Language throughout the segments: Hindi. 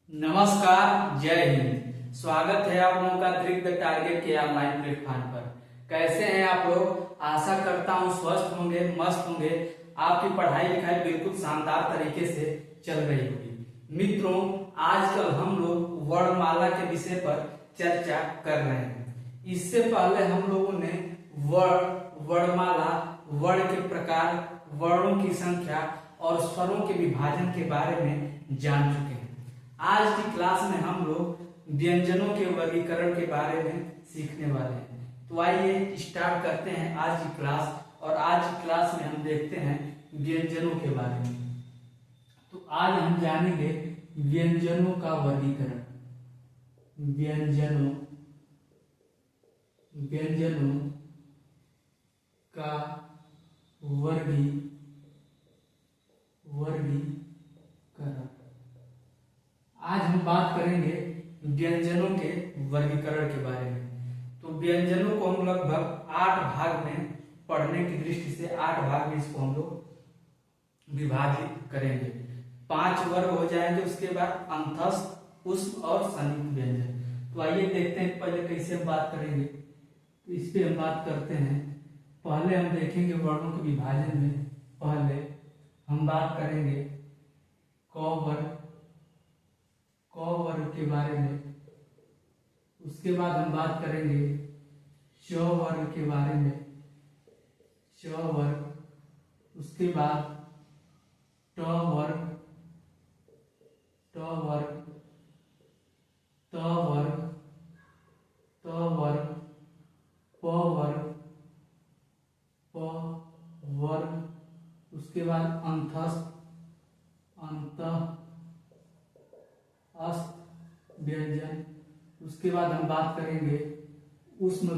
नमस्कार, जय हिंद। स्वागत है आप लोगों का ट्रिक द टारगेट के ऑनलाइन प्लेटफॉर्म पर। कैसे हैं आप लोग? आशा करता हूं स्वस्थ होंगे, मस्त होंगे। आपकी पढ़ाई लिखाई बिल्कुल शानदार तरीके से चल रही होगी। मित्रों, आजकल हम लोग वर्णमाला के विषय पर चर्चा कर रहे हैं। इससे पहले हम लोगों ने वर्णमाला, वर्ण के प्रकार, वर्णों की संख्या और स्वरों के विभाजन के बारे में जान चुके हैं। आज की क्लास में हम लोग व्यंजनों के वर्गीकरण के बारे में सीखने वाले हैं। तो आइए स्टार्ट करते हैं आज की क्लास। और आज की क्लास में हम देखते हैं व्यंजनों के बारे में। तो आज हम जानेंगे व्यंजनों का वर्गीकरण। व्यंजनों का वर्गीकरण। आज हम बात करेंगे व्यंजनों के वर्गीकरण के बारे में। तो व्यंजनों को हम लगभग 8 भाग में पढ़ने की दृष्टि से 8 भाग में इसको हम लोग विभाजित करेंगे। 5 वर्ग हो जाएंगे, उसके बाद अंतस्थ, ऊष्म और संयुक्त व्यंजन। तो आइए देखते हैं पहले कैसे हम बात करेंगे। तो इस पे हम बात करते हैं। पहले हम देखेंगे वर्णों के विभाजन में। पहले हम बात करेंगे क वर्ग के बारे में। उसके बाद हम बात करेंगे च वर्ग के बारे में, च वर्ग। उसके बाद ट वर्ग, ट वर्ग, त वर्ग, त वर्ग, प वर्ग, प वर्ग। उसके बाद अंतस्थ, अस्त व्यंजन। उसके बाद हम बात करेंगे ऊष्म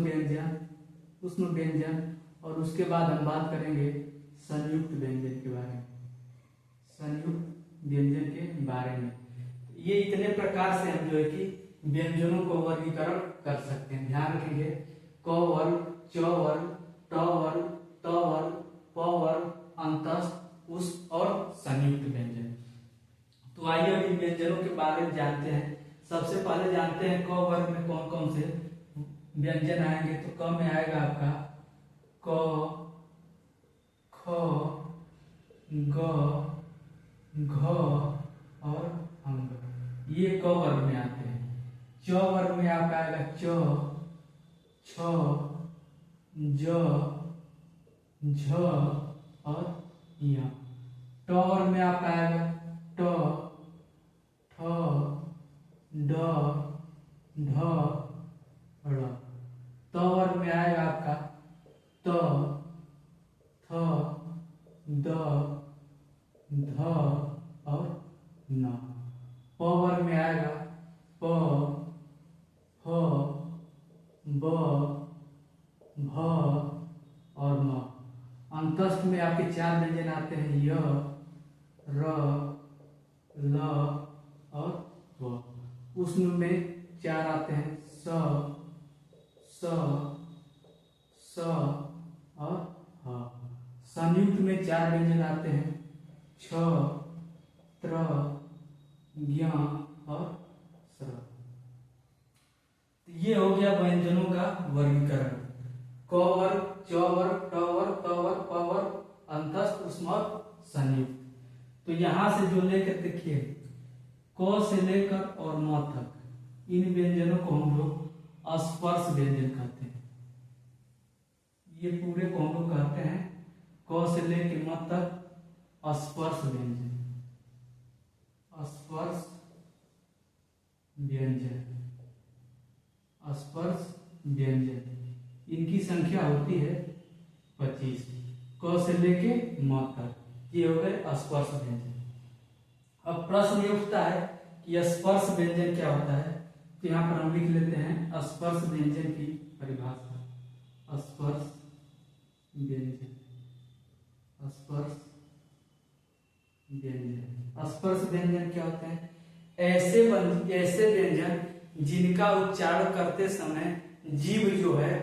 व्यंजन, और उसके बाद हम बात करेंगे संयुक्त व्यंजन के बारे में, ये इतने प्रकार से हम जो है कि व्यंजनों को वर्गीकरण कर सकते हैं। ध्यान रखेंगे, क वर्ग, च वर्ग, ट वर्ग, त वर्ग, प वर्ग, अंतस्थ, ऊष्म और संयुक्त व्यंजन। तो आइए अभी व्यंजनों के बारे में जानते हैं। सबसे पहले जानते हैं क वर्ग में कौन कौन से व्यंजन आएंगे। तो क में आएगा आपका क, ख, ग, घ और अंग। ये क वर्ग में आते हैं। च वर्ग में आपका आएगा च, छ, ज, झ और य। ट वर्ग में आपका आएगा ट, ठ, ड, ढ, ड़। त वर्ग में आएगा आपका त, थ, द, ध और न। प वर्ग में आएगा प, फ, ब, भ और म। अंतस्थ में आपके 4 व्यंजन आते हैं, य, र, ल और व। ऊष्म में 4 आते हैं, स, और ह। संयुक्त में 4 व्यंजन आते हैं, छ, त्र, ज्ञ और स्र। ये हो गया व्यंजनों का वर्गीकरण। क वर्ग, च वर्ग, ट वर्ग, त वर्ग, प वर्ग, अंतस्थ, ऊष्म और संयुक्त। तो यहां से जो लेकर देखिए, क से लेकर और म तक, इन व्यंजनों को हम लोग स्पर्श व्यंजन कहते हैं। ये पूरे को हम लोग कहते हैं क से लेकर म तक स्पर्श व्यंजन। स्पर्श व्यंजन इनकी संख्या होती है 25। क से लेके म तक ये हो गए स्पर्श व्यंजन। अब प्रश्न ये उठता है कि स्पर्श व्यंजन क्या होता है। तो यहाँ पर हम लिख लेते हैं स्पर्श व्यंजन की परिभाषा। स्पर्श व्यंजन क्या होते हैं? ऐसे व्यंजन जिनका उच्चारण करते समय जीभ जो है,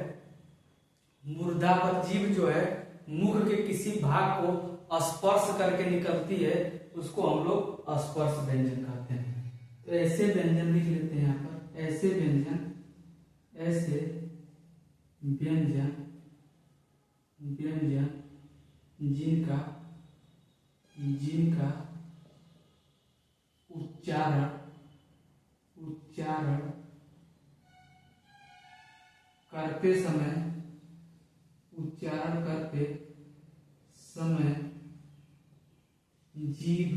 मूर्धा पर जीभ जो है मुख के किसी भाग को स्पर्श करके निकलती है, उसको हम लोग स्पर्श व्यंजन कहते हैं। तो ऐसे व्यंजन लिख लेते हैं यहाँ पर, ऐसे व्यंजन व्यंजन जिनका उच्चारण करते समय जीभ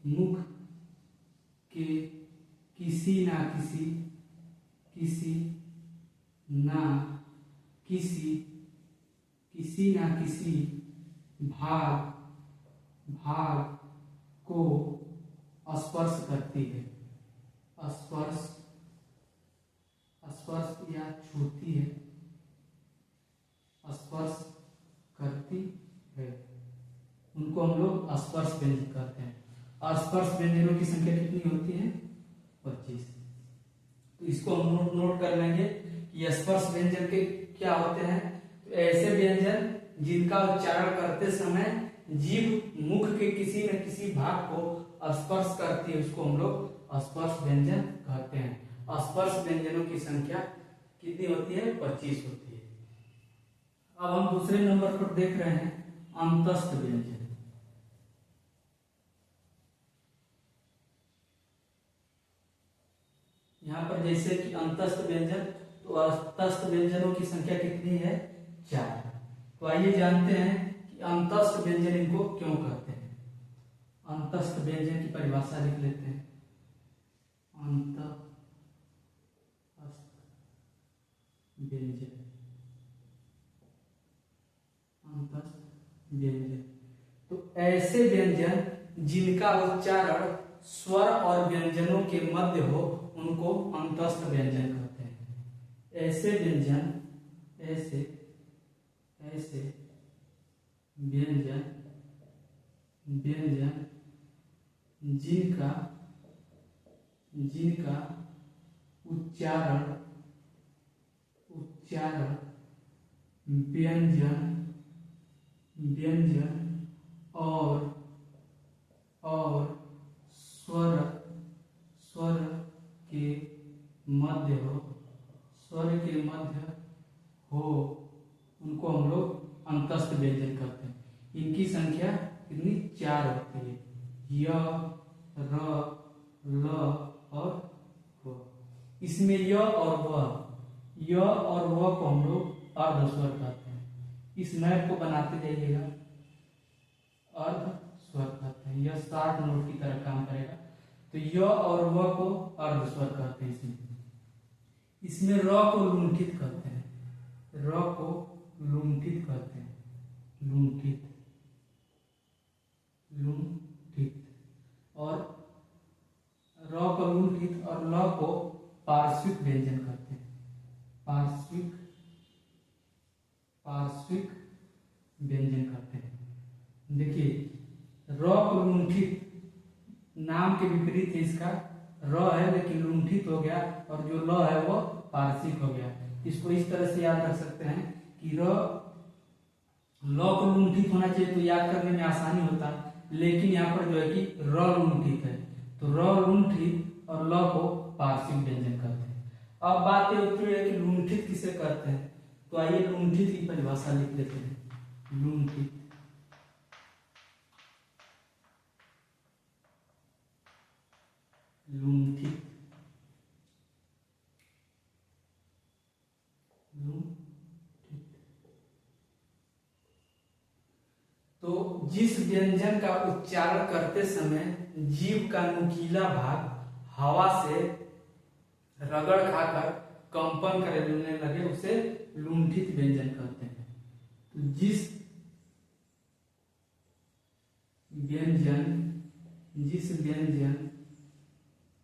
मुख के किसी ना किसी भाग को स्पर्श करती है, स्पर्श या छूती है, स्पर्श करती है, उनको हम लोग स्पर्श व्यंजन कहते हैं। स्पर्श व्यंजनों की संख्या कितनी होती है? 25। तो इसको हम नोट कर लेंगे कि स्पर्श व्यंजन के क्या होते हैं। तो ऐसे व्यंजन जिनका उच्चारण करते समय जीभ मुख के किसी न किसी भाग को स्पर्श करती है, उसको हम लोग स्पर्श व्यंजन कहते हैं। स्पर्श व्यंजनों की संख्या कितनी होती है? 25 होती है। अब हम दूसरे नंबर पर देख रहे हैं अंतस्थ व्यंजन। यहाँ पर जैसे कि अंतस्थ व्यंजन, तो अंतस्थ व्यंजनों की संख्या कितनी है? 4। तो आइए जानते हैं कि अंतस्थ व्यंजन इनको क्यों कहते हैं। अंतस्थ व्यंजन की परिभाषा लिख लेते हैं। अंतस्थ व्यंजन, तो ऐसे व्यंजन जिनका उच्चारण स्वर और व्यंजनों के मध्य हो, उनको अंतस्थ व्यंजन कहते हैं। ऐसे व्यंजन जिनका उच्चारण व्यंजन और स्वर के मध्य हो, उनको हम लोग अंतस्थ व्यंजन कहते हैं। इनकी संख्या कितनी? 4 होती है। य, र, ल और व। इसमें य और व को हम लोग अर्ध स्वर कहते हैं। इस मैप को बनाते जाइएगा, अर्ध स्वर कहते हैं। यह 60 नोट की तरह काम करेगा। तो य और व को अर्ध स्वर कहते हैं। इसमें र को लुंठित कहते हैं, लुंठित और र को लुंठित और ल को पार्श्विक व्यंजन कहते हैं। पार्श्विक व्यंजन कहते हैं। देखिए, र को लुंठित नाम के विपरीत है, इसका र है लेकिन लुंठित हो गया, और जो ल है वो पार्श्विक हो गया। इसको इस तरह से याद रख सकते हैं कि ल को लुंठित होना चाहिए तो याद करने में आसानी होता, लेकिन यहाँ पर जो है कि र लुंठित है, तो र लुंठित और ल को पार्श्विक व्यंजन करते हैं। अब बात ये होती है कि लुंठित किसे करते हैं। तो आइए लुंठित की परिभाषा लिख लेते हैं। लुंठित तो जिस व्यंजन का उच्चारण करते समय जीभ का नुकीला भाग हवा से रगड़ खाकर कंपन करने लगे, उसे लुंठित व्यंजन कहते हैं। तो जिस व्यंजन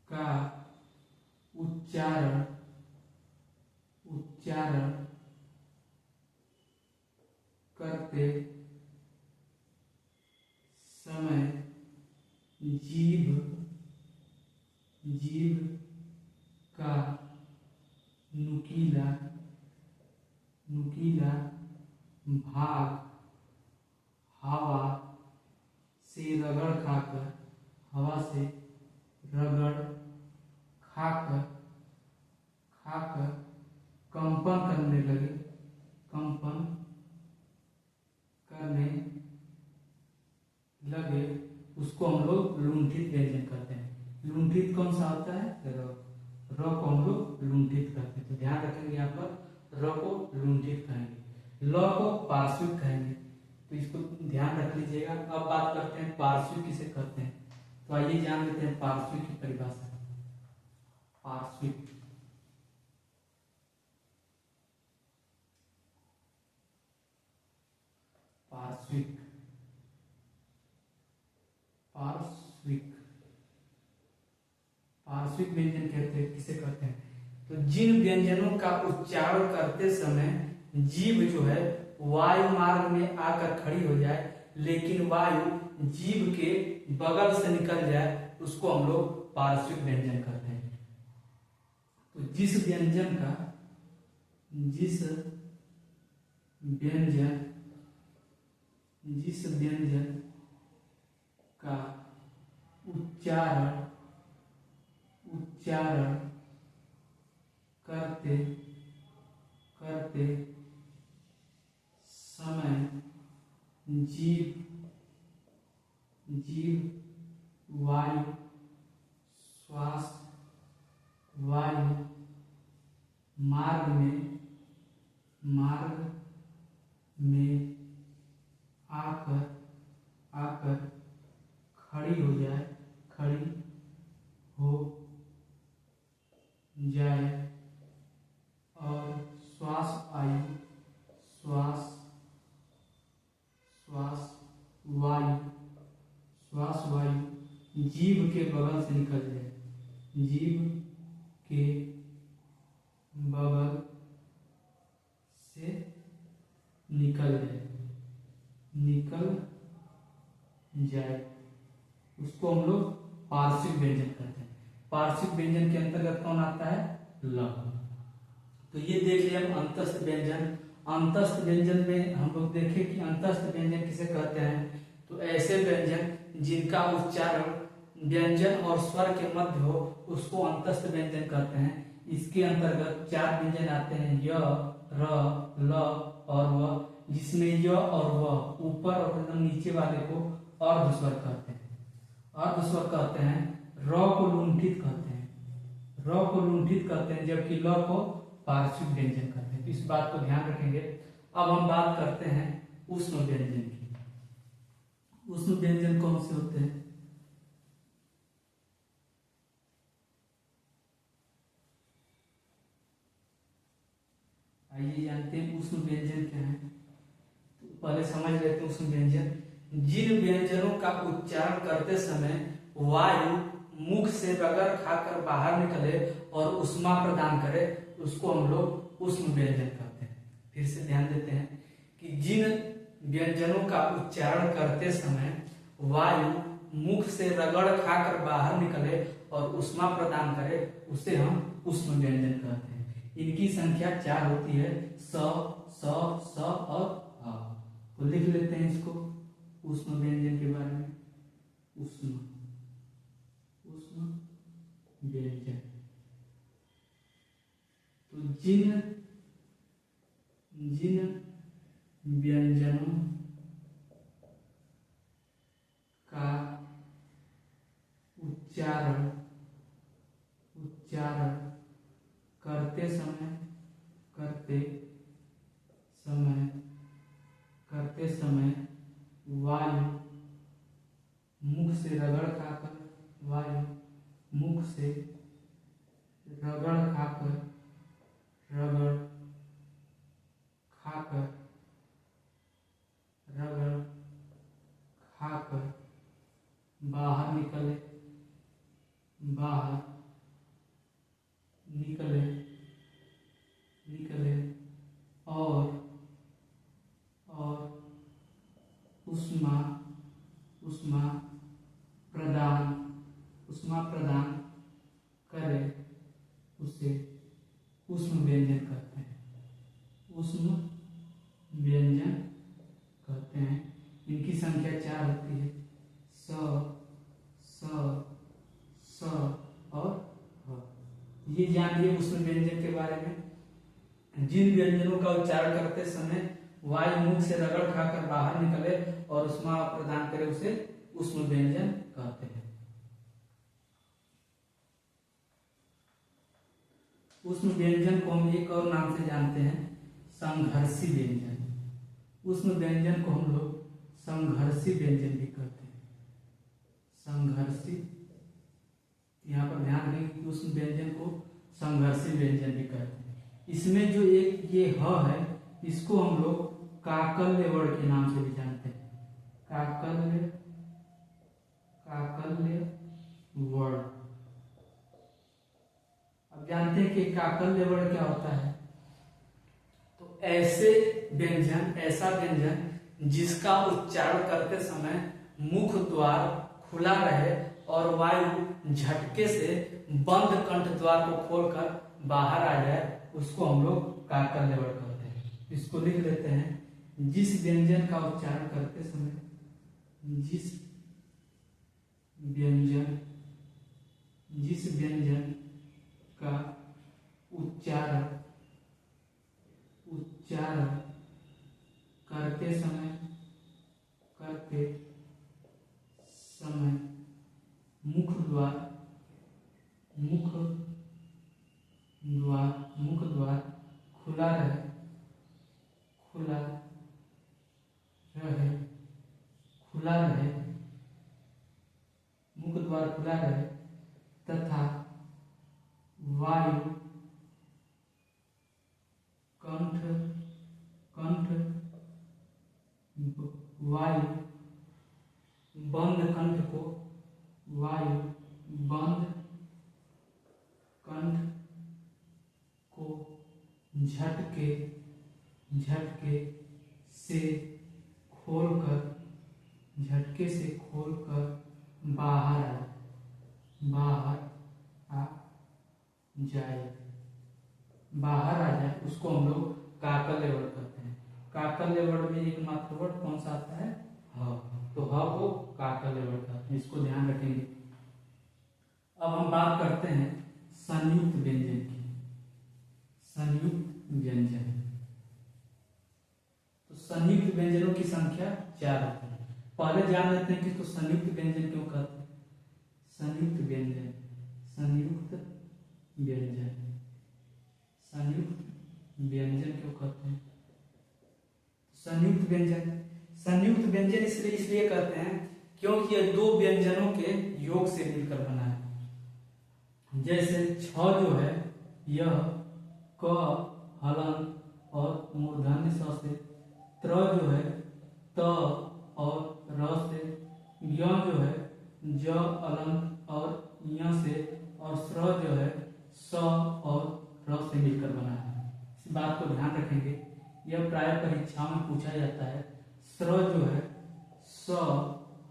का उच्चारण करते समय जीभ का नुकीला भाग हवा रगड़ खाकर, हवा से रगड़ खाकर खाकर कंपन करने लगे, कंपन करने लगे, उसको हम लोग लुंठित व्यंजन कहते हैं। लुंठित कौन सा होता है? र को हम लोग लुंठित कहते हैं। तो ध्यान रखेंगे यहाँ पर र को लुंठित कहेंगे, ल को पार्श्विक कहेंगे। तो इसको ध्यान रख लीजिएगा। अब बात करते हैं पार्श्विक किसे कहते हैं। तो आइए जान लेते हैं पार्श्विक की परिभाषा। पार्श्विक पार्श्विक पार्श्विक पार्श्विक व्यंजन कहते हैं किसे कहते हैं? तो जिन व्यंजनों का उच्चारण करते समय जीभ जो है वायु मार्ग में आकर खड़ी हो जाए, लेकिन वायु जीभ के बगल से निकल जाए, उसको हम लोग पार्श्विक व्यंजन कहते हैं। तो जिस व्यंजन का उच्चारण करते समय जीभ वायु मार्ग में आकर खड़ी हो जाए और श्वास वायु जीभ के बगल से निकल जाए, जीभ के बगल से निकल जाए, उसको हम लोग पार्श्विक व्यंजन कहते हैं। पार्श्विक व्यंजन के अंतर्गत कौन आता है? ल। तो ये देख लिया हम अंतस्थ व्यंजन। अंतस्थ व्यंजन में हम लोग देखें कि अंतस्थ व्यंजन किसे कहते हैं। तो ऐसे व्यंजन जिनका उच्चारण व्यंजन और स्वर के मध्य हो, उसको अंतस्थ व्यंजन कहते हैं। इसके अंतर्गत 4 व्यंजन आते हैं, य, र, ल और व, जिसमें य और व ऊपर और एकदम नीचे वाले को अर्ध स्वर कहते हैं। अर्ध स्वर कहते हैं। र को लुंठित कहते हैं, जबकि ल को पार्श्विक व्यंजन कहते हैं। तो इस बात को ध्यान रखेंगे। अब हम बात करते हैं ऊष्म व्यंजन की। ऊष्म व्यंजन कौन से होते हैं? आइए जानते हैं ऊष्म व्यंजन क्या है। तो पहले समझ लेते हैं ऊष्म व्यंजन। जिन व्यंजनों का उच्चारण करते समय वायु मुख से रगड़ खाकर बाहर निकले और ऊष्मा प्रदान करे, उसको हम लोग ऊष्म व्यंजन कहते हैं। फिर से ध्यान देते हैं कि जिन व्यंजनों का उच्चारण करते समय वायु मुख से रगड़ खाकर बाहर निकले और ऊष्मा प्रदान करे, उसे हम ऊष्म व्यंजन कहते हैं। इनकी संख्या 4 होती है, स, स और अ। तो लिख लेते हैं इसको ऊष्म व्यंजन के बारे में। ऊष्म व्यंजन। तो जिन व्यंजनों का उच्चारण करते समय वायु मुख से रगड़ खाकर बाहर निकले और ऊष्मा प्रदान करे, उसे ऊष्म व्यंजन कहते हैं। ऊष्म व्यंजन कहते हैं। इनकी संख्या 4 होती है, स, स, स और ह। ये जान लिए उष्ण व्यंजन के बारे में। जिन व्यंजनों का उच्चारण करते समय वायु मुख से रगड़ खाकर बाहर निकले और ऊष्मा प्रदान करे उसे उष्ण व्यंजन कहते हैं। उष्ण व्यंजन को हम एक और नाम से जानते हैं, संघर्षी व्यंजन। उष्ण व्यंजन को हम लोग संघर्षी व्यंजन भी कहते हैं। संघर्षी, यहाँ पर ध्यान दें कि उष्ण व्यंजन को संघर्षी व्यंजन भी कहते हैं। इसमें जो एक ये ह है, इसको हम लोग काकल्य वर्ण के नाम से भी जानते हैं। काकल्य, काकल्य वर्ण। अब जानते हैं कि काकल्य वर्ण क्या होता है। तो ऐसे व्यंजन, ऐसा व्यंजन जिसका उच्चारण करते समय मुख द्वार खुला रहे और वायु झटके से बंद कंठ द्वार को खोलकर बाहर आ जाए, उसको हम लोग काकल्य वर्ण कहते हैं। इसको लिख लेते हैं, जिस व्यंजन का उच्चारण करते समय, जिस व्यंजन का उच्चारण करते समय मुख द्वार खुला रहे मुख द्वार खुला रहे तथा वायु बंद कंठ को झटके से खोलकर बाहर आ जाए, उसको हम लोग काकल्य वर्ण कहते हैं। काकल्य वर्ण में एकमात्र वर्ण कौन सा आता है? ह। तो ह को काकल्य वर्ण कहते हैं, इसको ध्यान रखेंगे। अब हम बात करते हैं संयुक्त व्यंजन की। संयुक्त व्यंजन, तो संयुक्त व्यंजनों की संख्या 4 होती है। पहले जान लेते हैं कि तो संयुक्त व्यंजन क्यों कहते हैं। संयुक्त व्यंजन क्यों कहते हैं? संयुक्त व्यंजन इसलिए कहते हैं क्योंकि यह दो व्यंजनों के योग से मिलकर बना है। जैसे छ जो है, यह क हलन और मूर्धन्य स से, त्र जो है त और र से, य जो है ज अलंत और य से, और स्र जो है स और र से मिलकर बना है। इस बात को ध्यान रखेंगे, यह प्राय परीक्षाओं में पूछा जाता है। स्र जो है स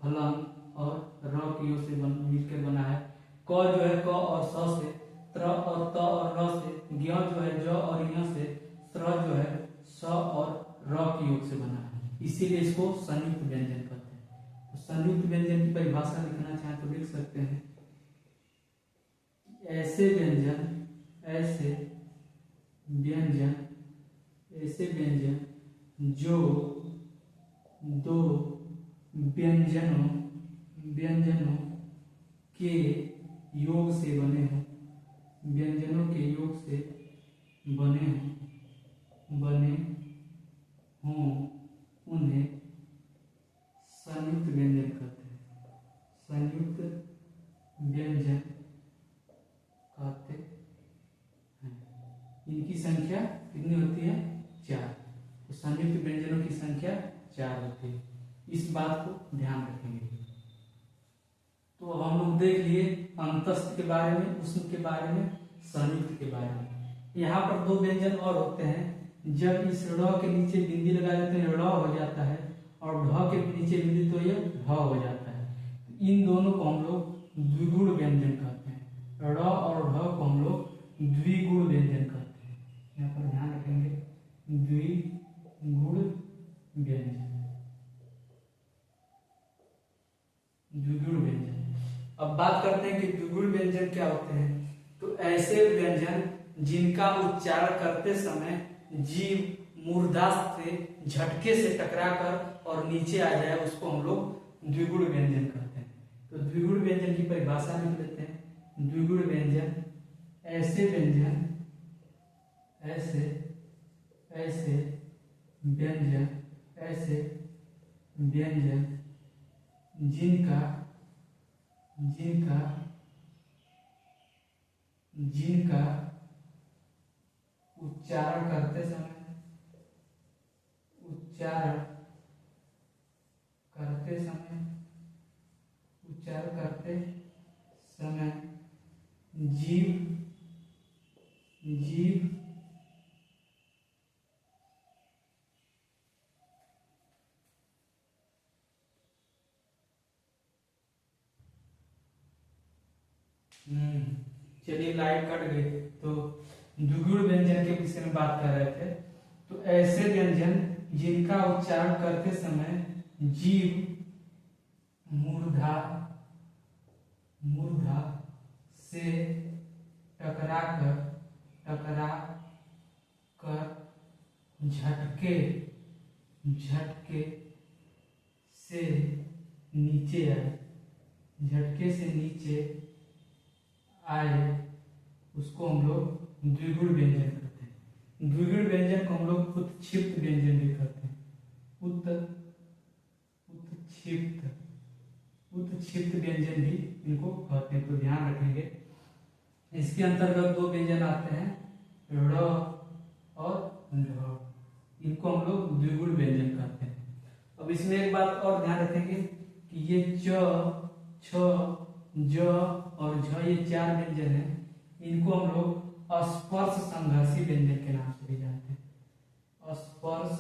हलन और र की ओर से मिलकर बना है। क जो है क और स से, त्र और त और र से, ज्ञ जो है ज और य से, स्र जो है स और र की ओर से बना है। इसीलिए इसको संयुक्त व्यंजन कहते हैं। तो संयुक्त व्यंजन की परिभाषा लिखना चाहें तो लिख सकते हैं, ऐसे व्यंजन जो दो व्यंजनों के योग से बने हों, उन्हें संयुक्त व्यंजन कहते हैं। संयुक्त व्यंजन कहते हैं। इनकी संख्या कितनी होती है? 4। तो संयुक्त व्यंजनों की संख्या 4 होती है, इस बात को ध्यान रखेंगे। तो हम लोग देख लिए अंतस्थ के बारे में, उष्ण के बारे में, संयुक्त के बारे में। यहाँ पर दो व्यंजन और होते हैं। जब इस ड़ के नीचे बिंदी लगा देते हैं ड़ हो जाता है, और ढ के नीचे बिंदी तो ये ढ हो जाता है। इन दोनों को हम लोग द्विगुण व्यंजन कहते हैं। ड़ और ढ को हम लोग द्विगुण व्यंजन कहते हैं। यहाँ पर ध्यान रखेंगे, द्विगुण व्यंजन। द्विगुण व्यंजन। अब बात करते हैं कि द्विगुण व्यंजन क्या होते हैं। तो ऐसे व्यंजन जिनका उच्चारण करते समय जीभ मूर्धा से झटके से टकराकर और नीचे आ जाए, उसको हम लोग द्विगुण व्यंजन कहते हैं। तो द्विगुण व्यंजन की परिभाषा लिख लेते हैं। द्विगुण व्यंजन ऐसे व्यंजन, ऐसे व्यंजन, ऐसे व्यंजन जिनका उच्चारण करते समय जीभ चलिए लाइट कट गई। तो द्विगुण व्यंजन के विषय में बात कर रहे थे। तो ऐसे व्यंजन जिनका उच्चारण करते समय जीभ मूर्धा से टकरा कर झटके से नीचे आए, उसको हम लोग द्विगुण व्यंजन कहते हैं। द्विगुण व्यंजन को हम लोग उत्क्षिप्त व्यंजन भी कहते हैं। उत्क्षिप्त व्यंजन भी इनको कहते हैं। तो ध्यान रखेंगे, इसके अंतर्गत दो व्यंजन आते हैं, ड़ और ढ। इनको हम लोग द्विगुण व्यंजन कहते हैं। अब इसमें एक बात और ध्यान रखेंगे कि ये च, छ, ज और झ, ये चार व्यंजन हैं। इनको हम लोग अस्पर्श संघर्षी व्यंजन के नाम से भी जानते हैं। अस्पर्श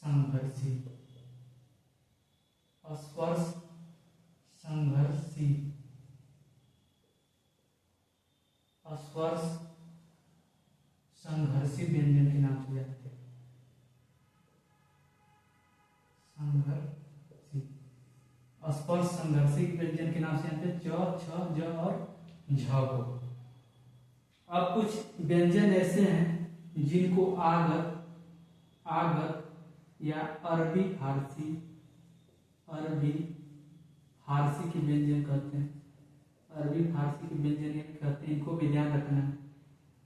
संघर्षी व्यंजन के नाम से जानते हैं। स्पर्श संघर्षी व्यंजन के नाम से जानते हैं च, छ, ज और झ को। अब कुछ व्यंजन ऐसे हैं जिनको आगत या अरबी फारसी के व्यंजन कहते हैं। अरबी फारसी के व्यंजन कहते हैं। इनको भी ध्यान रखना है।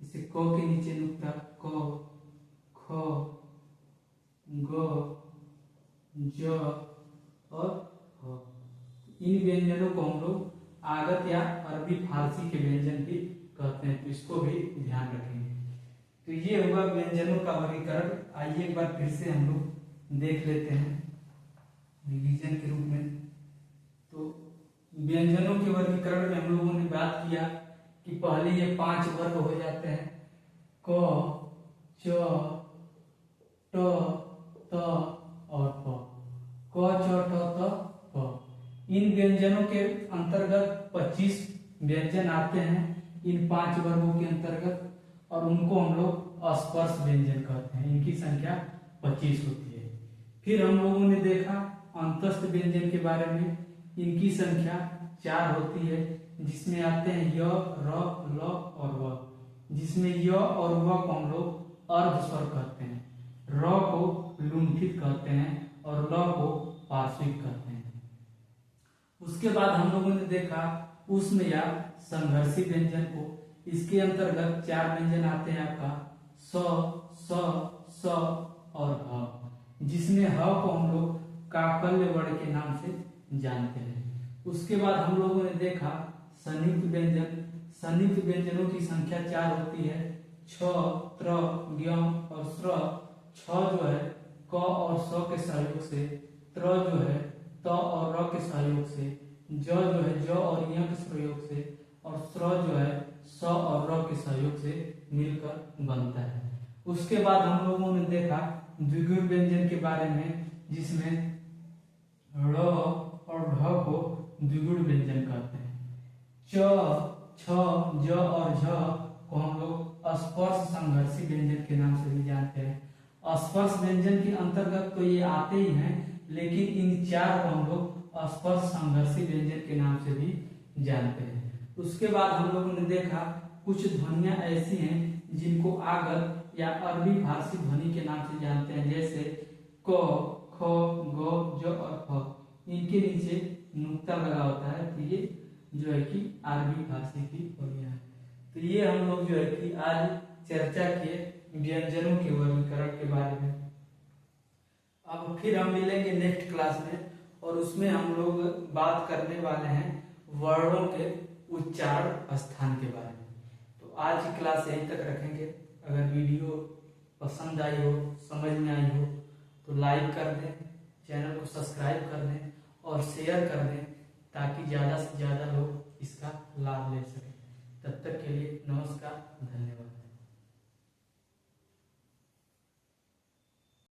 इसे क के नीचे नुक्ता क, ख, ग, ज और ह। इन व्यंजनों को हम लोग आगत या अरबी फारसी के व्यंजन भी कहते हैं। तो इसको भी ध्यान रखेंगे। तो ये हुआ व्यंजनों का वर्गीकरण। आइए एक बार फिर से हम लोग देख लेते हैं रिवीजन के रूप में। तो व्यंजनों के वर्गीकरण में हम लोगों ने बात किया कि पहले ये 5 वर्ग हो जाते हैं, क, च, ट, त और प। क, च, ट, त, प। इन व्यंजनों के अंतर्गत 25 व्यंजन आते हैं इन 5 वर्गों के अंतर्गत, और उनको हम लोग स्पर्श व्यंजन कहते हैं। इनकी संख्या 25 होती है। फिर हम लोगों ने देखा अंतस्थ व्यंजन के बारे में। इनकी संख्या 4 होती है, जिसमें आते हैं य, र, ल और व। जिसमें य और व को हम लोग अर्ध स्वर कहते हैं, र को लुंठित कहते हैं और ल को पार्श्विक कहते हैं। उसके बाद हम लोगों ने देखा उष्म या संघर्षी व्यंजन को। इसके अंतर्गत 4 व्यंजन आते हैं आपका स, स, स और ह, जिसमें ह को हम लोग काकल्य वर्ण के नाम से जानते हैं। उसके बाद हम लोगों ने देखा संयुक्त व्यंजन। संयुक्त व्यंजनों की संख्या 4 होती है, छ, त्र, ज्ञ और स्र। छ जो है क और स के सहयोग से, त्र जो है त और र के सहयोग से, ज जो है ज और य के सहयोग से, और स्र जो है स और र के सहयोग से मिलकर बनता है। उसके बाद हम लोगों ने देखा द्विगुण व्यंजन के बारे में, जिसमें ड़ और ढ को द्विगुण व्यंजन कहते हैं। च, छ, ज और झ को हम लोग स्पर्श संघर्षी व्यंजन के नाम से भी जानते हैं। स्पर्श व्यंजन के अंतर्गत तो ये आते ही हैं, लेकिन इन 4 को हम लोग स्पर्श संघर्षी व्यंजन के नाम से भी जानते हैं। उसके बाद हम लोगों ने देखा कुछ ध्वनियां ऐसी हैं जिनको आगत या अरबी फारसी ध्वनि के नाम से जानते हैं, जैसे क, ख, ग, ज और फ। इनके नीचे नुक्ता लगा होता है, तो ये जो है कि अरबी फारसी की ध्वनियां है। तो ये हम लोग जो है कि आज चर्चा किए व्यंजनों के वर्गीकरण के बारे में। अब फिर हम मिलेंगे नेक्स्ट क्लास में, और उसमें हम लोग बात करने वाले हैं वर्णों के उच्चारण स्थान के बारे में। तो आज की क्लास यहीं तक रखेंगे। अगर वीडियो पसंद आई हो, समझ में आई हो, तो लाइक कर दें, चैनल को सब्सक्राइब कर दें और शेयर कर दें, ताकि ज़्यादा से ज़्यादा लोग इसका लाभ ले सकें। तब तक के लिए नमस्कार, धन्यवाद।